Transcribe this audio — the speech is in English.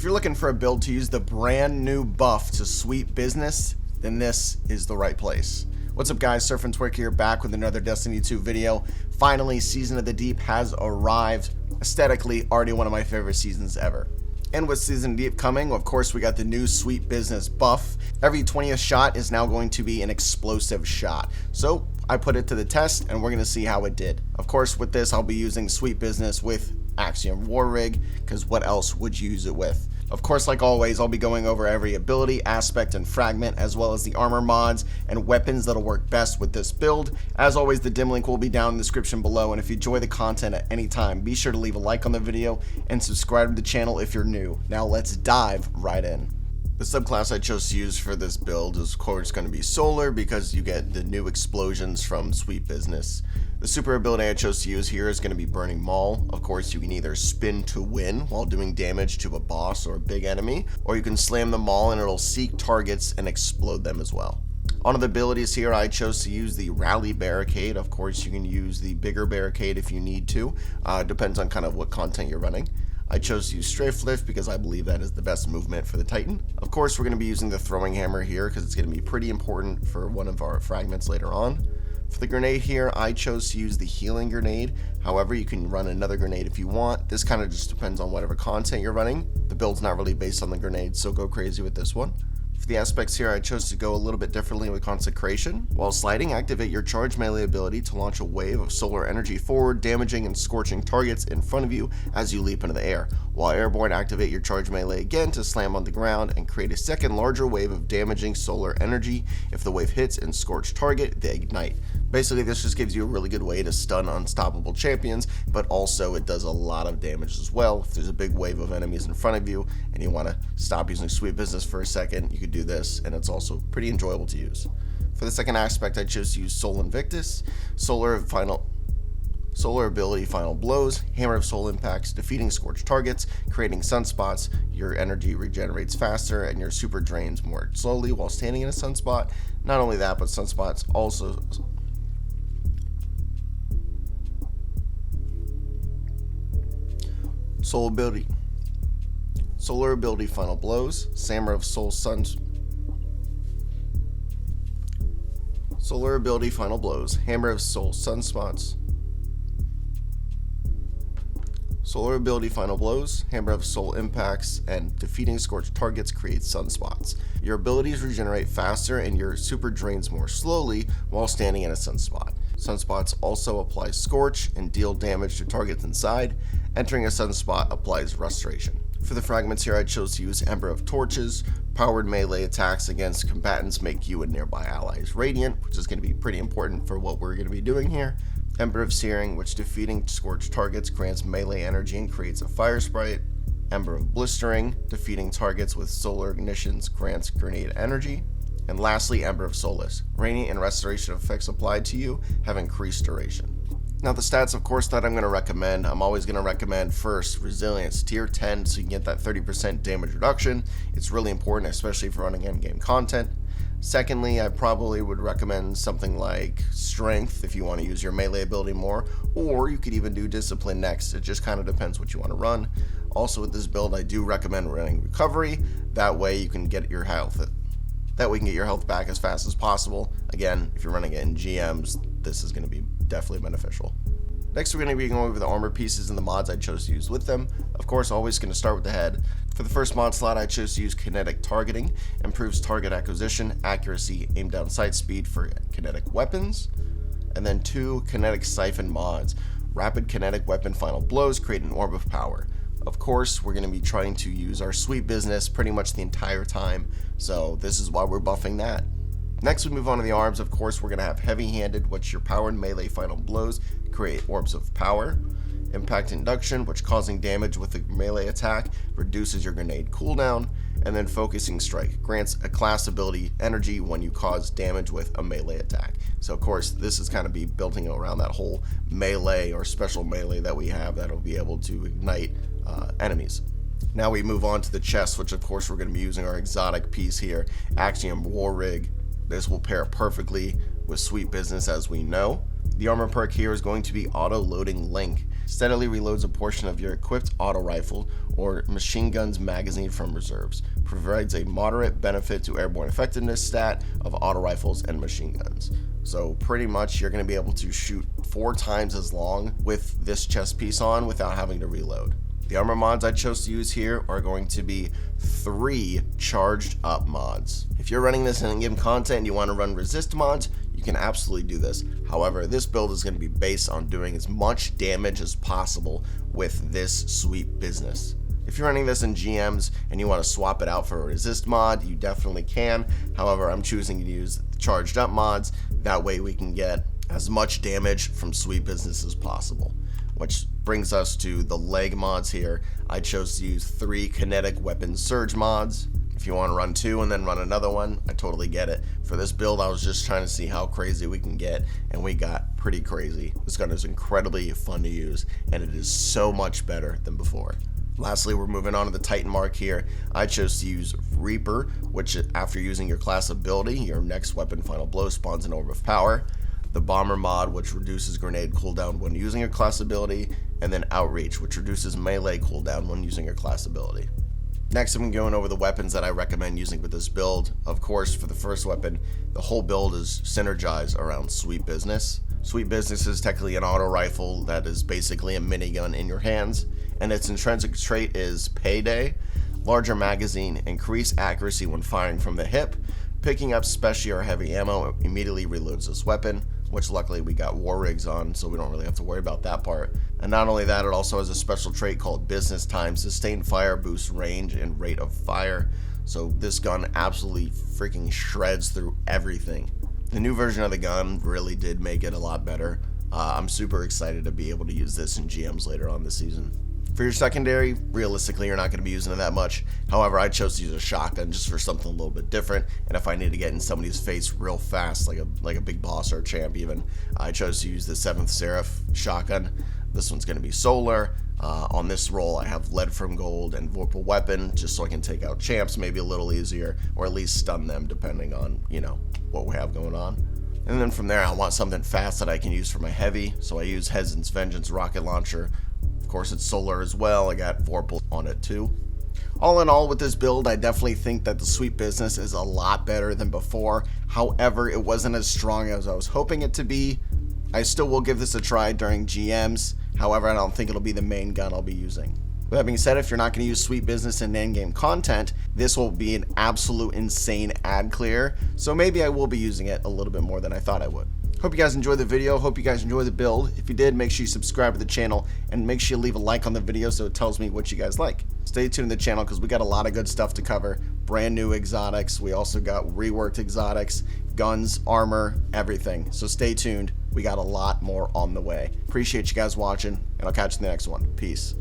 you're looking for a build to use the brand new buff to sweep business, then this is the right place. What's up guys, Surf and Twerk here, back with another Destiny 2 video. Finally, Season of the Deep has arrived. Aesthetically, already one of my favorite seasons ever. And with Season of the Deep coming, of course, we got the new sweep business buff. Every 20th shot is now going to be an explosive shot. So I put it to the test and we're going to see how it did. Of course, with this, I'll be using sweep business with Axiom War Rig, because what else would you use it with? Of course, like always, I'll be going over every ability, aspect, and fragment, as well as the armor mods and weapons that'll work best with this build. As always, the dim link will be down in the description below, and if you enjoy the content at any time, be sure to leave a like on the video and subscribe to the channel if you're new. Now let's dive right in. The subclass I chose to use for this build is of course going to be Solar, because you get the new explosions from Sweep Business. The super ability I chose to use here is going to be Burning Maul. Of course, you can either spin to win while doing damage to a boss or a big enemy, or you can slam the maul and it'll seek targets and explode them as well. On the abilities here, I chose to use the Rally Barricade. Of course, you can use the bigger barricade if you need to. Depends on kind of what content you're running. I chose to use Strafe Lift because I believe that is the best movement for the Titan. Of course, we're going to be using the Throwing Hammer here because it's going to be pretty important for one of our fragments later on. For the grenade here, I chose to use the Healing Grenade. However, you can run another grenade if you want. This kind of just depends on whatever content you're running. The build's not really based on the grenade, so go crazy with this one. For the aspects here, I chose to go a little bit differently with Consecration. While sliding, activate your charge melee ability to launch a wave of solar energy forward, damaging and scorching targets in front of you as you leap into the air. While airborne, activate your charge melee again to slam on the ground and create a second larger wave of damaging solar energy. If the wave hits and scorch target, they ignite. Basically, this just gives you a really good way to stun unstoppable champions, but also it does a lot of damage as well. If there's a big wave of enemies in front of you and you want to stop using Sweep Business for a second, you could do this, and it's also pretty enjoyable to use. For the second aspect, I chose to use Soul Invictus. Solar ability Final Blows, Hammer of Soul impacts, defeating scorched targets, creating sunspots. Your energy regenerates faster and your super drains more slowly while standing in a sunspot. Not only that, but sunspots also Solar ability Final Blows, Hammer of Soul Solar ability Final Blows, Hammer of Soul Sunspots. Solar ability Final Blows, Hammer of Soul impacts, and defeating scorched targets creates sunspots. Your abilities regenerate faster and your super drains more slowly while standing in a sunspot. Sunspots also apply Scorch and deal damage to targets inside. Entering a sunspot applies Restoration. For the fragments here, I chose to use Ember of Torches. Powered melee attacks against combatants make you and nearby allies radiant, which is going to be pretty important for what we're going to be doing here. Ember of Searing, which defeating scorched targets grants melee energy and creates a fire sprite. Ember of Blistering, defeating targets with solar ignitions grants grenade energy. And lastly, Ember of Solace. Radiant and restoration effects applied to you have increased duration. Now the stats, of course, that I'm going to recommend, I'm always going to recommend first Resilience tier 10, so you can get that 30% damage reduction. It's really important, especially for running endgame content. Secondly, I probably would recommend something like Strength if you want to use your melee ability more, or you could even do Discipline next. It just kind of depends what you want to run. Also with this build, I do recommend running Recovery. That way you can get your health. That way you can get your health back as fast as possible. Again, if you're running it in GMs, this is going to be definitely beneficial. Next, we're going to be going over the armor pieces and the mods I chose to use with them. Of course, always going to start with the head. For the first mod slot, I chose to use Kinetic Targeting. Improves target acquisition, accuracy, aim down sight speed for kinetic weapons. And then 2 Kinetic Siphon mods. Rapid Kinetic Weapon Final Blows create an Orb of Power. Of course, we're going to be trying to use our Sweep Business pretty much the entire time, so this is why we're buffing that. Next, we move on to the arms. Of course, we're going to have Heavy Handed, which your powered melee Final Blows create Orbs of Power. Impact Induction, which causing damage with a melee attack reduces your grenade cooldown. And then Focusing Strike grants a class ability energy when you cause damage with a melee attack. So of course, this is kind of be building around that whole melee or special melee that we have that'll be able to ignite enemies. Now we move on to the chest, which of course we're going to be using our exotic piece here, Axiom War Rig. This will pair perfectly with Sweep Business, as we know. The armor perk here is going to be Auto Loading Link. Steadily reloads a portion of your equipped auto rifle or machine guns magazine from reserves. Provides a moderate benefit to airborne effectiveness stat of auto rifles and machine guns. So pretty much you're going to be able to shoot 4 times as long with this chest piece on without having to reload. The armor mods I chose to use here are going to be 3 charged up mods. If you're running this in in-game content and you want to run resist mods, you can absolutely do this. However, this build is going to be based on doing as much damage as possible with this sweet business. If you're running this in GMs and you want to swap it out for a resist mod, you definitely can. However, I'm choosing to use charged up mods. That way we can get as much damage from sweet business as possible. Which brings us to the leg mods here. I chose to use 3 kinetic weapon surge mods. If you want to run 2 and then run another one, I totally get it. For this build, I was just trying to see how crazy we can get, and we got pretty crazy. This gun is incredibly fun to use, and it is so much better than before. Lastly, we're moving on to the Titan mark here. I chose to use Reaper, which after using your class ability, your next weapon final blow spawns an orb of power. The Bomber mod, which reduces grenade cooldown when using your class ability, and then Outreach, which reduces melee cooldown when using your class ability. Next, I'm going over the weapons that I recommend using with this build. Of course, for the first weapon, the whole build is synergized around Sweet Business. Sweet Business is technically an auto rifle that is basically a minigun in your hands, and its intrinsic trait is Payday. Larger magazine, increased accuracy when firing from the hip. Picking up special or heavy ammo immediately reloads this weapon, which luckily we got war rigs on, so we don't really have to worry about that part. And not only that, it also has a special trait called Business Time. Sustained fire boosts range and rate of fire. So this gun absolutely freaking shreds through everything. The new version of the gun really did make it a lot better. I'm super excited to be able to use this in GMs later on this season. For your secondary, realistically, you're not going to be using it that much. However, I chose to use a shotgun just for something a little bit different. And if I need to get in somebody's face real fast, like a big boss or a champ even, I chose to use the 7th Seraph shotgun. This one's going to be solar. On this roll, I have lead from gold and vorpal weapon, just so I can take out champs maybe a little easier, or at least stun them depending on, what we have going on. And then from there, I want something fast that I can use for my heavy, so I use Hezon's Vengeance rocket launcher. Of course, it's solar as well. I got vorpal on it too. All in all, with this build, I definitely think that the Sweet Business is a lot better than before. However, it wasn't as strong as I was hoping it to be. I still will give this a try during GMs. However, I don't think it'll be the main gun I'll be using. With that being said, if you're not going to use Sweet Business in in-game content, this will be an absolute insane ad clear. So maybe I will be using it a little bit more than I thought I would. Hope you guys enjoyed the video. Hope you guys enjoyed the build. If you did, make sure you subscribe to the channel and make sure you leave a like on the video so it tells me what you guys like. Stay tuned to the channel because we got a lot of good stuff to cover. Brand new exotics. We also got reworked exotics, guns, armor, everything. So stay tuned. We got a lot more on the way. Appreciate you guys watching, and I'll catch you in the next one. Peace.